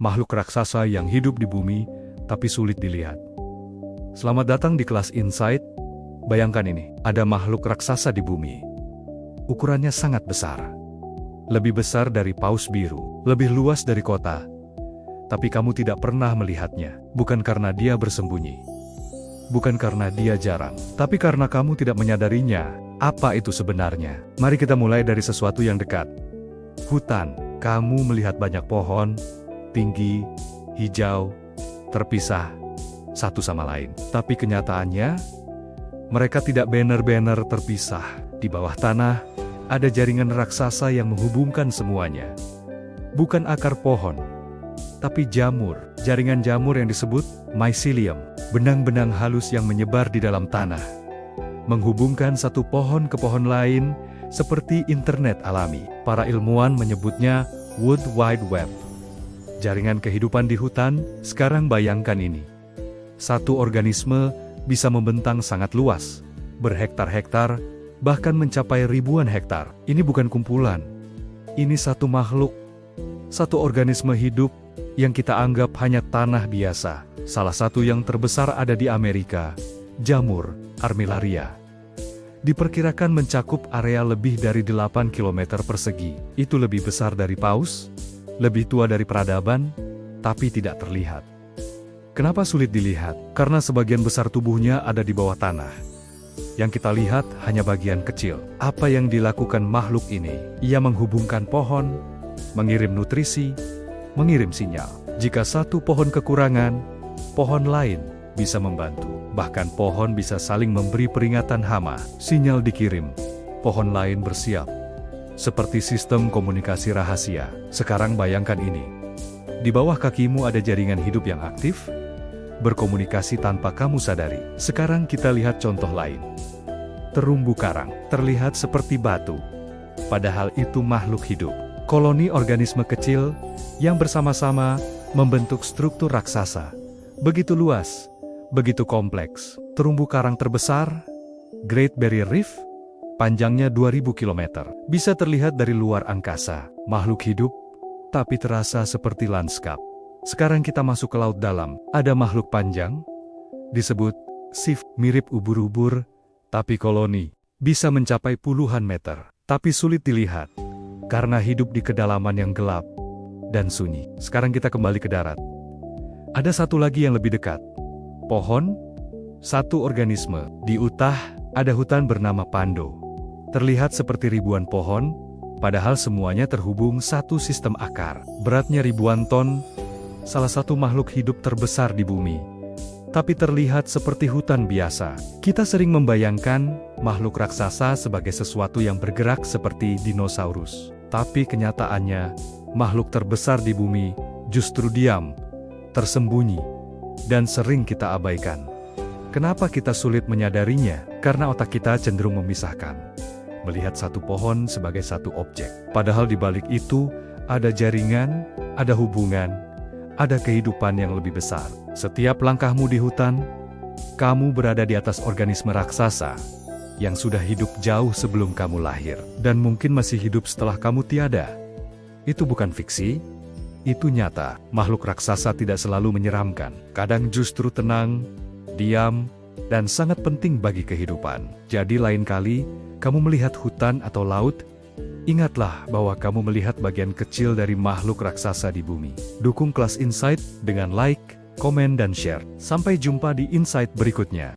makhluk raksasa yang hidup di bumi, tapi sulit dilihat. Selamat datang di kelas Insight. Bayangkan ini, ada makhluk raksasa di bumi. Ukurannya sangat besar. Lebih besar dari paus biru, lebih luas dari kota. Tapi kamu tidak pernah melihatnya, bukan karena dia bersembunyi. Bukan karena dia jarang, tapi karena kamu tidak menyadarinya. Apa itu sebenarnya? Mari kita mulai dari sesuatu yang dekat. Hutan. Kamu melihat banyak pohon, tinggi, hijau, terpisah, satu sama lain. Tapi kenyataannya, mereka tidak benar-benar terpisah. Di bawah tanah, ada jaringan raksasa yang menghubungkan semuanya. Bukan akar pohon, tapi jamur. Jaringan jamur yang disebut mycelium. Benang-benang halus yang menyebar di dalam tanah. Menghubungkan satu pohon ke pohon lain, seperti internet alami. Para ilmuwan menyebutnya World Wide Web. Jaringan kehidupan di hutan. Sekarang bayangkan ini. Satu organisme bisa membentang sangat luas, berhektar-hektar, bahkan mencapai ribuan hektar. Ini bukan kumpulan. Ini satu makhluk, satu organisme hidup yang kita anggap hanya tanah biasa. Salah satu yang terbesar ada di Amerika, jamur Armillaria. Diperkirakan mencakup area lebih dari 8 km persegi. Itu lebih besar dari paus, lebih tua dari peradaban, tapi tidak terlihat. Kenapa sulit dilihat? Karena sebagian besar tubuhnya ada di bawah tanah. Yang kita lihat hanya bagian kecil. Apa yang dilakukan makhluk ini? Ia menghubungkan pohon, mengirim nutrisi, mengirim sinyal. Jika satu pohon kekurangan, pohon lain bisa membantu. Bahkan pohon bisa saling memberi peringatan hama. Sinyal dikirim, pohon lain bersiap. Seperti sistem komunikasi rahasia. Sekarang bayangkan ini. Di bawah kakimu ada jaringan hidup yang aktif, berkomunikasi tanpa kamu sadari. Sekarang kita lihat contoh lain. Terumbu karang, terlihat seperti batu. Padahal itu makhluk hidup. Koloni organisme kecil, yang bersama-sama membentuk struktur raksasa. Begitu luas, begitu kompleks. Terumbu karang terbesar, Great Barrier Reef, panjangnya 2000 km. Bisa terlihat dari luar angkasa. Makhluk hidup, tapi terasa seperti lanskap. Sekarang kita masuk ke laut dalam. Ada makhluk panjang, disebut Sif, mirip ubur-ubur, tapi koloni. Bisa mencapai puluhan meter, tapi sulit dilihat. Karena hidup di kedalaman yang gelap dan sunyi. Sekarang kita kembali ke darat. Ada satu lagi yang lebih dekat. Pohon, satu organisme. Di Utah, ada hutan bernama Pando. Terlihat seperti ribuan pohon, padahal semuanya terhubung satu sistem akar. Beratnya ribuan ton, salah satu makhluk hidup terbesar di bumi. Tapi terlihat seperti hutan biasa. Kita sering membayangkan makhluk raksasa sebagai sesuatu yang bergerak seperti dinosaurus. Tapi kenyataannya, makhluk terbesar di bumi justru diam, tersembunyi, dan sering kita abaikan. Kenapa kita sulit menyadarinya? Karena otak kita cenderung memisahkan. Melihat satu pohon sebagai satu objek. Padahal di balik itu, ada jaringan, ada hubungan, ada kehidupan yang lebih besar. Setiap langkahmu di hutan, kamu berada di atas organisme raksasa yang sudah hidup jauh sebelum kamu lahir. Dan mungkin masih hidup setelah kamu tiada. Itu bukan fiksi. Itu nyata. Makhluk raksasa tidak selalu menyeramkan. Kadang justru tenang, diam, dan sangat penting bagi kehidupan. Jadi lain kali, kamu melihat hutan atau laut, ingatlah bahwa kamu melihat bagian kecil dari makhluk raksasa di bumi. Dukung kelas Insight dengan like, komen, dan share. Sampai jumpa di Insight berikutnya.